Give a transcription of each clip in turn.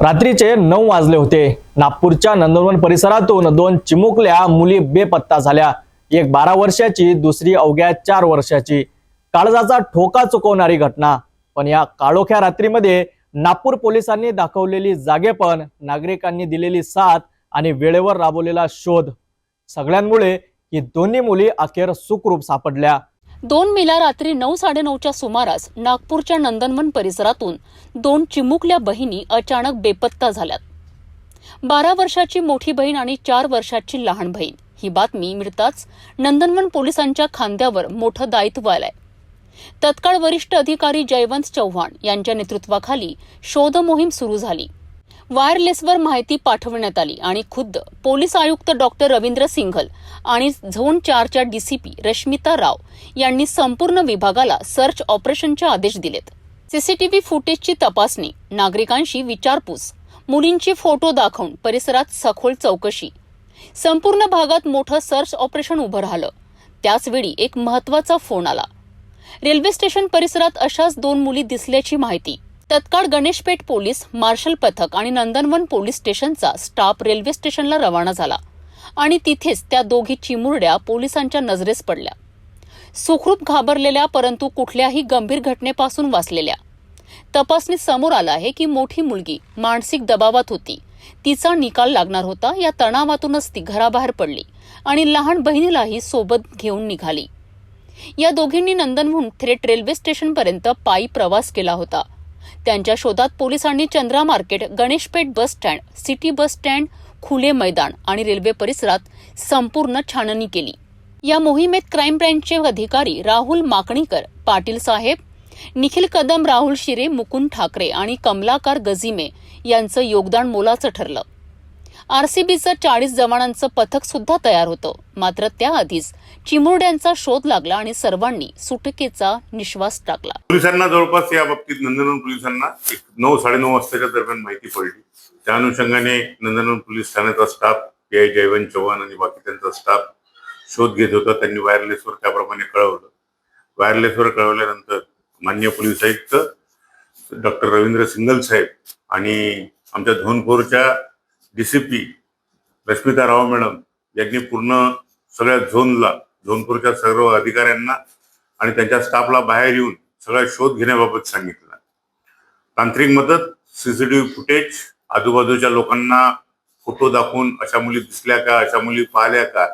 रात्रीचे 9 वाजले होते। नागपूरच्या नंदनवन परिसरातून 2 चिमुकल्या मुली बेपत्ता झाल्या। एक 12 वर्षाची, दुसरी अवघ्या 4 वर्षाची। काळजाचा ठोका चुकवणारी घटना। पण या काळोख्या रात्रीमध्ये नागपूर पोलिसांनी दाखवलेली जागेपण, नागरिकांनी दिलेली साथ आणि वेळेवर राबवलेला शोध, सगळ्यांमुळे ही दोन्ही मुली अखेर सुखरूप सापडल्या। 2 मेला रात्री 9:30च्या सुमारास नागपूरच्या नंदनवन परिसरातून 2 चिमुकल्या बहिणी अचानक बेपत्ता झाल्यात। 12 वर्षाची मोठी बहीण आणि 4 वर्षाची लहान बहीण। ही बातमी मिळताच नंदनवन पोलिसांच्या खांद्यावर मोठं दायित्व आलंय। तत्काळ वरिष्ठ अधिकारी जयवंत चव्हाण यांच्या नेतृत्वाखाली शोध मोहीम सुरू झाली। वायरलेसवर माहिती पाठवण्यात आली आणि खुद्द पोलीस आयुक्त डॉक्टर रवींद्र सिंघल आणि झोन 4च्या डीसीपी रश्मिता राव यांनी संपूर्ण विभागाला सर्च ऑपरेशनचे आदेश दिलेत। सीसीटीव्ही फुटेजची तपासणी, नागरिकांशी विचारपूस, मुलींचे फोटो दाखवून परिसरात सखोल चौकशी, संपूर्ण भागात मोठं सर्च ऑपरेशन उभं राहिलं। त्याचवेळी एक महत्त्वाचा फोन आला। रेल्वे स्टेशन परिसरात अशाच 2 मुली दिसल्याची माहिती। तत्काळ गणेशपेठ पोलीस, मार्शल पथक आणि नंदनवन पोलीस स्टेशनचा स्टाफ रेल्वे स्टेशनला रवाना झाला आणि तिथेच त्या दोघी चिमुरड्या पोलिसांच्या नजरेस पडल्या। सुखरूप घाबरलेल्या परंतु कुठल्याही गंभीर घटनेपासून वाचलेल्या। तपासणीत समोर आलं आहे की मोठी मुलगी मानसिक दबावात होती। तिचा निकाल लागणार होता। या तणावातूनच ती घराबाहेर पडली आणि लहान बहिणीलाही सोबत घेऊन निघाली। या दोघींनी नंदनवन थेट रेल्वे स्टेशनपर्यंत पायी प्रवास केला होता। त्यांच्या शोधात पोलिसांनी Chandra market, Ganeshpeth bus stand, city bus stand, खुले मैदान आणि रेल्वे परिसरात संपूर्ण छाननी केली। या मोहिमेत क्राईम ब्रँचचे अधिकारी राहुल माकणीकर, पाटील साहेब, निखिल कदम, राहुल शिरे, मुकुंद ठाकरे आणि कमलाकर गजिमे यांचं योगदान मोलाचं ठरलं। आरसीबीचं 40 जवानांचं पथक सुद्धा तयार होतं। मात्र त्याआधीच चिमुरड्यांचा शोध लागला आणि सर्वांनी सुटकेचा निश्वास टाकला। पोलिसांना जवळपास या बाबतीत नंदनवन पोलिसांना 9-9:30 वाजताच्या दरम्यान माहिती पडली। त्या अनुषंगाने नंदनवन पोलीस ठाण्याचा स्टाफ, पीआय जयवंत चव्हाण आणि बाकी त्यांचा स्टाफ शोध घेत होता। त्यांनी वायरलेसवर त्याप्रमाणे कळवलं। वायरलेसवर कळवल्यानंतर माननीय पोलीस आयुक्त डॉक्टर रवींद्र सिंघल साहेब आणि आमच्या झोन 4च्या डीसीपी रश्मिता राव मॅडम यांनी पूर्ण सगळ्या झोन 4च्या सर्व अधिकाऱ्यांना आणि त्यांच्या स्टाफला बाहेर येऊन सगळा शोध घेण्याबाबत सांगितलं। तांत्रिक मदत, सीसीटीव्ही फुटेज, आजूबाजूच्या लोकांना फोटो दाखवून अशा मुली दिसल्या का, अशा मुली पाहिल्या का,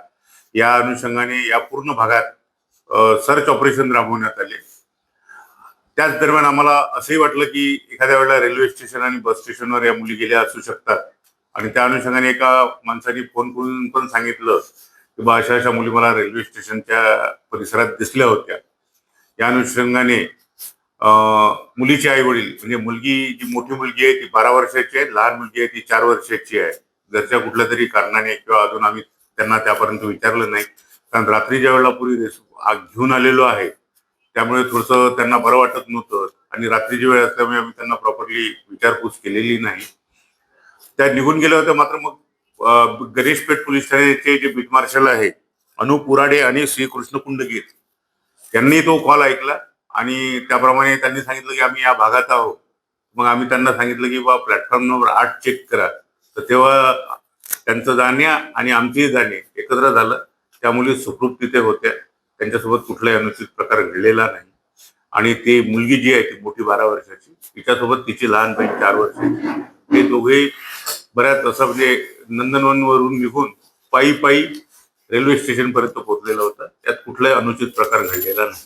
या अनुषंगाने या पूर्ण भागात सर्च ऑपरेशन राबवण्यात आले। त्याच दरम्यान आम्हाला असंही वाटलं की एखाद्या वेळेला रेल्वे स्टेशन आणि बस स्टेशनवर या मुली गेल्या असू शकतात आणि त्या अनुषंगाने एका माणसाने फोन करून पण सांगितलं की बा अशा मुली मला रेल्वे स्टेशनच्या परिसरात दिसल्या होत्या। या अनुषंगाने मुलीचे आई वडील, म्हणजे मुलगी जी मोठी मुलगी आहे ती 12 वर्षाची आहे, लहान मुलगी आहे ती 4 वर्षाची आहे। घरच्या कुठल्या तरी कारणाने किंवा अजून आम्ही त्यांना त्यापर्यंत विचारलं नाही, कारण रात्री ज्या वेळेला पुरी घेऊन आलेलो आहे त्यामुळे थोडंसं त्यांना बरं वाटत नव्हतं आणि रात्रीची वेळ असल्यामुळे आम्ही त्यांना प्रॉपरली विचारपूस केलेली नाही। त्या निघून गेल्या होत्या। मात्र मग गणेशपेठ पोलीस ठाण्याचे जे बीट मार्शल आहे अनुप उराडे आणि श्री कृष्ण कुंडगीर यांनी तो कॉल ऐकला आणि त्याप्रमाणे त्यांनी सांगितलं की आम्ही या भागात आहोत। मग आम्ही त्यांना सांगितलं की बा प्लॅटफॉर्म नंबर 8 चेक करा। तर तेव्हा त्यांचं जाणे आणि आमचेही जाणे एकत्र झालं। त्या मुली सुखरूप तिथे होत्या, त्यांच्यासोबत कुठलाही अनुचित प्रकार घडलेला नाही आणि ती मुलगी जी आहे ती मोठी 12 वर्षाची, तिच्यासोबत तिची लहान बहीण 4 वर्षाची, हे दोघे बऱ्याच असं म्हणजे नंदनवनवरून निघून पायी रेल्वे स्टेशन पर्यंत पोहोचलेला होता। त्यात कुठलाही अनुचित प्रकार घडलेला नाही।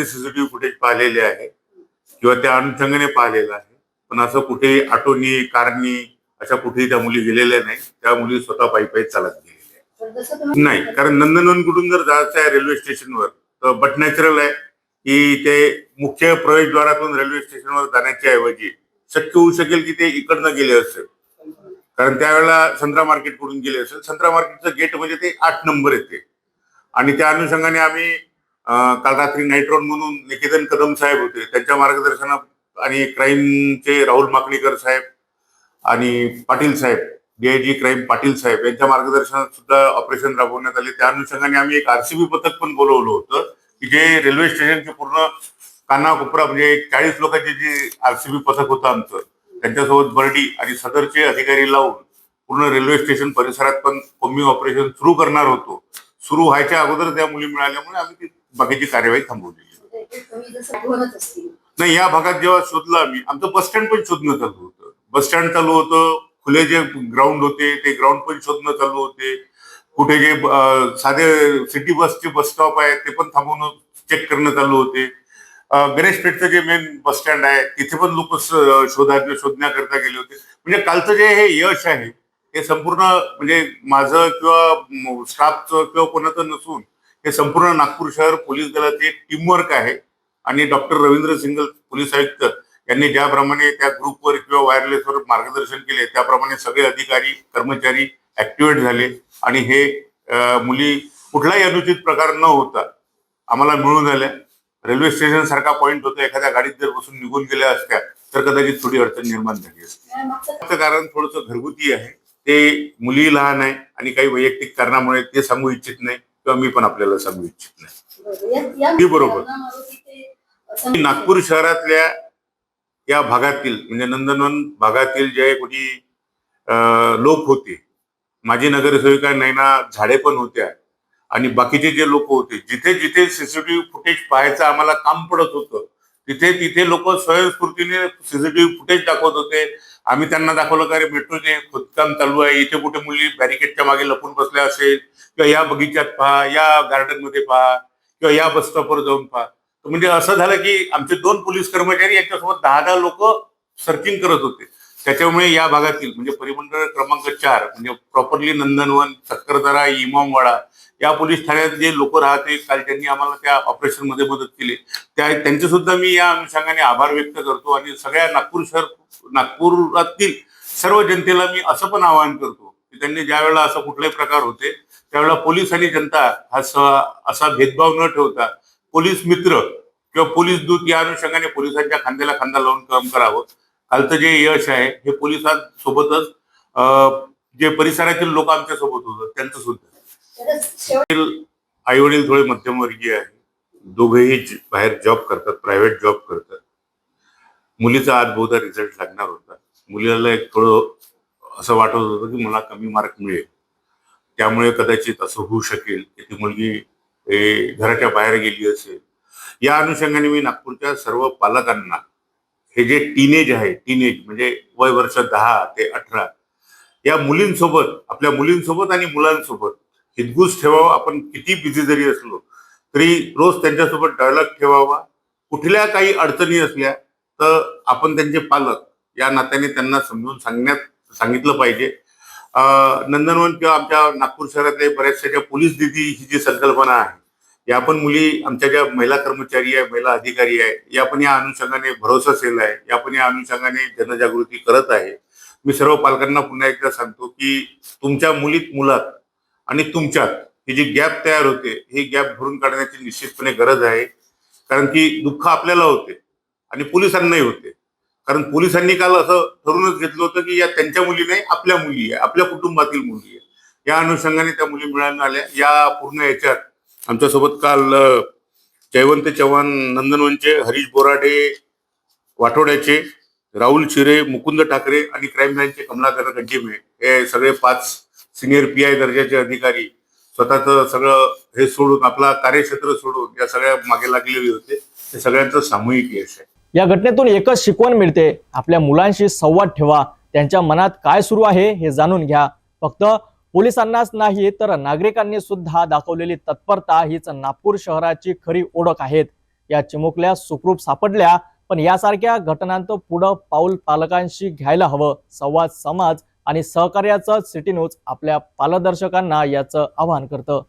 सीसीटीव्ही फुटेज पाहिलेले आहे किंवा त्या अनुषंगाने पाहिलेलं आहे, पण असं कुठेही ऑटोनी, कारनी अशा कुठेही त्या मुली गेलेल्या नाही। त्या मुली स्वतः पायी चालत गेलेल्या नाही, कारण नंदनवन कुठून जर जायचं आहे रेल्वे स्टेशनवर तर बट नॅचरल आहे की ते मुख्य प्रवेशद्वारातून रेल्वे स्टेशनवर जाण्याच्या ऐवजी शक्य होऊ शकेल की ते इकडनं गेले असेल, कारण त्यावेळेला संत्रा मार्केट कडून गेले असेल। संत्रा मार्केटचं गेट म्हणजे ते 8 नंबर येते आणि त्या अनुषंगाने आम्ही काल रात्री नाईट राऊंड म्हणून निकेतन कदम साहेब होते, त्यांच्या मार्गदर्शनात आणि क्राईमचे राहुल माकणीकर साहेब आणि पाटील साहेब, डीआयजी क्राईम पाटील साहेब यांच्या मार्गदर्शनात सुद्धा ऑपरेशन राबवण्यात आले। त्या अनुषंगाने आम्ही एक आरसीबी पथक पण बोलवलं होतं की जे रेल्वे स्टेशनचे पूर्ण कानाकोपरा म्हणजे 40 लोकांचे जे आरसीबी पथक होतं आमचं, त्यांच्यासोबत बर्डी आणि सदरचे अधिकारी लावून पूर्ण रेल्वे स्टेशन परिसरात पण कोम्बिंग ऑपरेशन सुरू करणार होतो. सुरू व्हायच्या अगोदर त्या मुली मिळाल्यामुळे आम्ही ती बाकीची कार्यवाही थांबवली. नाही, या भागात जेव्हा शोधलं आम्ही, आमचं बस स्टँड पण शोधणं चालू होतं. बस स्टँड चालू होतं, खुले जे ग्राउंड होते ते ग्राउंड पण शोधणं चालू होते. कुठे जे साधे सिटी बसचे बस स्टॉप आहे ते पण थांबवून चेक करणं चालू होते. गणेश पेठचं जे मेन बस स्टँड आहे तिथे पण लोक शोधण्याकरता गेले होते. म्हणजे कालचं जे हे यश आहे हे संपूर्ण म्हणजे माझं किंवा स्टाफचं किंवा कोणाचं नसून हे संपूर्ण नागपूर शहर पोलीस दलाचे टीमवर्क आहे. आणि डॉक्टर रवींद्र सिंगल पोलीस आयुक्त यांनी ज्याप्रमाणे त्या ग्रुपवर किंवा वायरलेसवर मार्गदर्शन केले त्याप्रमाणे सगळे अधिकारी कर्मचारी ऍक्टिव्हेट झाले आणि हे मुली कुठलाही अनुचित प्रकार न होता आम्हाला मिळून आल्या. रेल्वे स्टेशन सारखा पॉइंट होता, एखाद्या गाडीत जर बसून निघून गेल्या असत्या तर कदाचित थोडी अडचण निर्माण झाली असते. कारण थोडंसं घरगुती आहे, ते मुली लहान आहे आणि काही वैयक्तिक कारणामुळे ते सांगू इच्छित नाही किंवा मी पण आपल्याला सांगू इच्छित नाही. बरोबर, नागपूर शहरातल्या या भागातील म्हणजे नंदनवन भागातील जे कोणी लोक होते, माजी नगरसेविका नैना झाडे पण होत्या आणि बाकीचे जे लोक होते, जिथे जिथे सीसीटीव्ही फुटेज पाहायचं आम्हाला काम पडत होतं तिथे तिथे लोक स्वयंस्फूर्तीने सीसीटीव्ही फुटेज दाखवत होते. आम्ही त्यांना दाखवलं का रे मेट्रोचे खोदकाम चालू आहे, इथे कुठे मुली बॅरिकेडच्या मागे लपून बसल्या असेल किंवा या बगीच्यात पहा, या गार्डन मध्ये पहा किंवा या बस स्टॉपवर जाऊन पहा. म्हणजे असं झालं की आमचे 2 पोलीस कर्मचारी यांच्यासोबत 10 लोक सर्चिंग करत होते. त्याच्यामुळे या भागातील म्हणजे परिमंडळ क्रमांक 4 म्हणजे प्रॉपरली नंदनवन, सक्करदरा, इमामवाडा या पोलीस ठाण्यात जे लोक राहते, काल त्यांनी आम्हाला त्या ऑपरेशन मध्ये मदत केली, त्यांचे सुद्धा मी या अनुषंगाने आभार व्यक्त करतो. आणि सगळ्या नागपुरातील सर्व जनतेला मी असं पण आवाहन करतो की त्यांनी ज्या वेळेला असं कुठलाही प्रकार होते त्यावेळेला पोलीस आणि जनता हा असा भेदभाव न ठेवता पोलीस मित्र किंवा पोलीस दूत या अनुषंगाने पोलिसांच्या खांद्याला खांदा लावून काम करावं. कालचं जे यश आहे हे पोलिसांसोबतच जे परिसरातील लोक आमच्या सोबत होतं त्यांचं सुद्धा. आई वडील थोडे मध्यमवर्गीय आहे, दोघेही बाहेर जॉब करतात, प्रायव्हेट जॉब करतात. मुलीचा आज बहुधा रिझल्ट लागणार होता. मुलीला एक थोडं असं वाटत होतं की मला कमी मार्क मिळेल, त्यामुळे कदाचित असं होऊ शकेल की ती मुलगी घराच्या बाहेर गेली असेल. या अनुषंगाने मी नागपूरच्या सर्व पालकांना हे जे टीनेज आहे, टीनेज म्हणजे वय वर्ष 10 ते 18 या मुलींसोबत, आपल्या मुलींसोबत आणि मुलांसोबत हितगुज ठेवावा. आपण किती बिझी जरी असलो तरी रोज त्यांच्यासोबत डायलॉग ठेवावा. कुठल्या काही अडचणी असल्या तर आपण त्यांचे पालक या नात्याने त्यांना समजून सांगितलं पाहिजे. नंदनवन किंवा आमच्या नागपूर शहरातल्या बऱ्याचशा ज्या पोलीस दिदी ही जी संकल्पना आहे, या पण मुली आमच्या ज्या महिला कर्मचारी आहे, महिला अधिकारी आहे, या पण या अनुषंगाने भरोसा सेल आहे, या पण या अनुषंगाने जनजागृती करत आहे. मी सर्व पालकांना पुन्हा एकदा सांगतो की तुमच्या मुलात आणि तुमच्यात ही जी गॅप तयार होते ही गॅप भरून काढण्याची निश्चितपणे गरज आहे. कारण की दुःख आपल्याला होते आणि पोलिसांनाही होते. कारण पोलिसांनी काल असं ठरूनच घेतलं होतं की या त्यांच्या मुली नाही, आपल्या मुली आहे, आपल्या कुटुंबातील मुली आहे. या अनुषंगाने त्या मुली मिळून आल्या. या पूर्ण याच्यात आमच्यासोबत काल जयवंत चव्हाण नंदनवनचे, हरीश बोराडे वाठोड्याचे, राहुल शिरे, मुकुंद ठाकरे आणि क्राईम ब्रँचचे कमलाकर गंजिमे हे सगळे 5 सिनियर PI दर्जाचे अधिकारी स्वतःचं सगळं हे सोडून, आपला कार्यक्षेत्र सोडून या सगळ्या मागे लागलेले होते. हे सगळ्यांचं सामूहिक यश आहे. या घटनेतून एकच शिकवण मिळते, आपल्या मुलांशी संवाद ठेवा, त्यांच्या मनात काय सुरू आहे हे जाणून घ्या. फक्त पोलिसांनाच नाही तर नागरिकांनी सुद्धा दाखवलेली तत्परता हीच नागपूर शहराची खरी ओळख आहेत. या चिमुकल्या सुखरूप सापडल्या, पण यासारख्या घटनांचं पुढं पाऊल पालकांशी घ्यायला हवं. संवाद, समाज आणि सहकार्याचं सिटी न्यूज आपल्या पारदर्शकांना याचं आवाहन करतं.